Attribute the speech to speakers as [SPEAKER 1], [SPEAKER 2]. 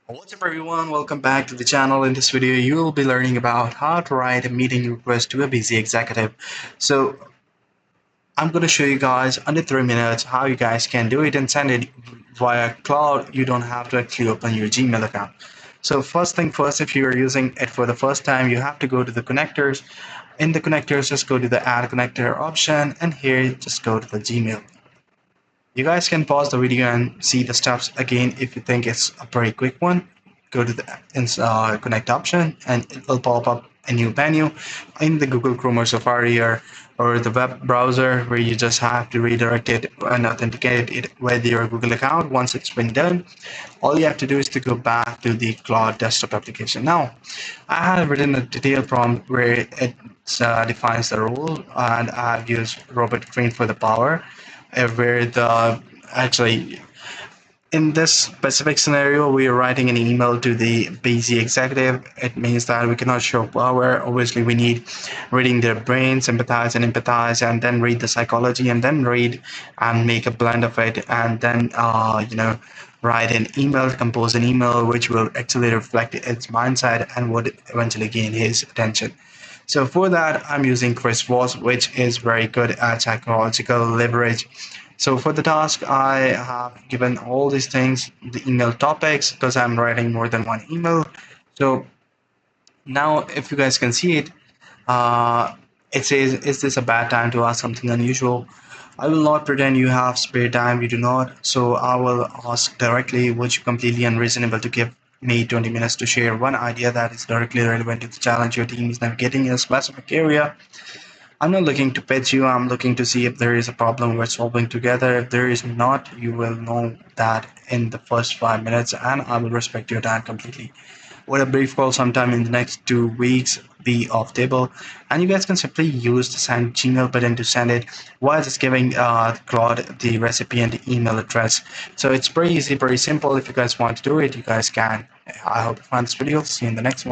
[SPEAKER 1] What's up everyone, welcome back to the channel. In this video you will be learning about how to write a meeting request to a busy executive. So I'm going to show you guys under 3 minutes how you guys can do it and send it via Claude. You don't have to actually open your Gmail account. So first thing first, if you are using it for the first time, you have to go to the connectors. In the connectors, just go to the add connector option, and here just go to the Gmail. You guys can pause the video and see the steps again if you think it's a very quick one. Go to the connect option and it will pop up a new menu in the Google Chrome or Safari or the web browser where you just have to redirect it and authenticate it with your Google account. Once it's been done, all you have to do is to go back to the Claude desktop application. Now, I have written a detailed prompt where it defines the rule, and I've used Robot Train for the power where the actually in this specific scenario we are writing an email to the busy executive. It means that we cannot show power. Obviously we need reading their brain, sympathize and empathize, and then read the psychology, and then read and make a blend of it, and then write an email, compose an email which will actually reflect its mindset and would eventually gain his attention. So for that, I'm using Chris Voss, which is very good at psychological leverage. So for the task, I have given all these things, the email topics, because I'm writing more than one email. So now if you guys can see it, uh, it says, is this a bad time to ask something unusual? I will not pretend you have spare time, you do not. So I will ask directly, would you completely unreasonable to give me 20 minutes to share one idea that is directly relevant to the challenge your team is navigating in a specific area? I'm not looking to pitch you, I'm looking to see if there is a problem we're solving together. If there is not, you will know that in the first 5 minutes, and I will respect your time completely. With a brief call sometime in the next 2 weeks be off table, and you guys can simply use the send Gmail button to send it while just giving Claude the recipe and the email address. So it's pretty easy, pretty simple. If you guys want to do it, you guys can. I hope you found this video. See you in the next one.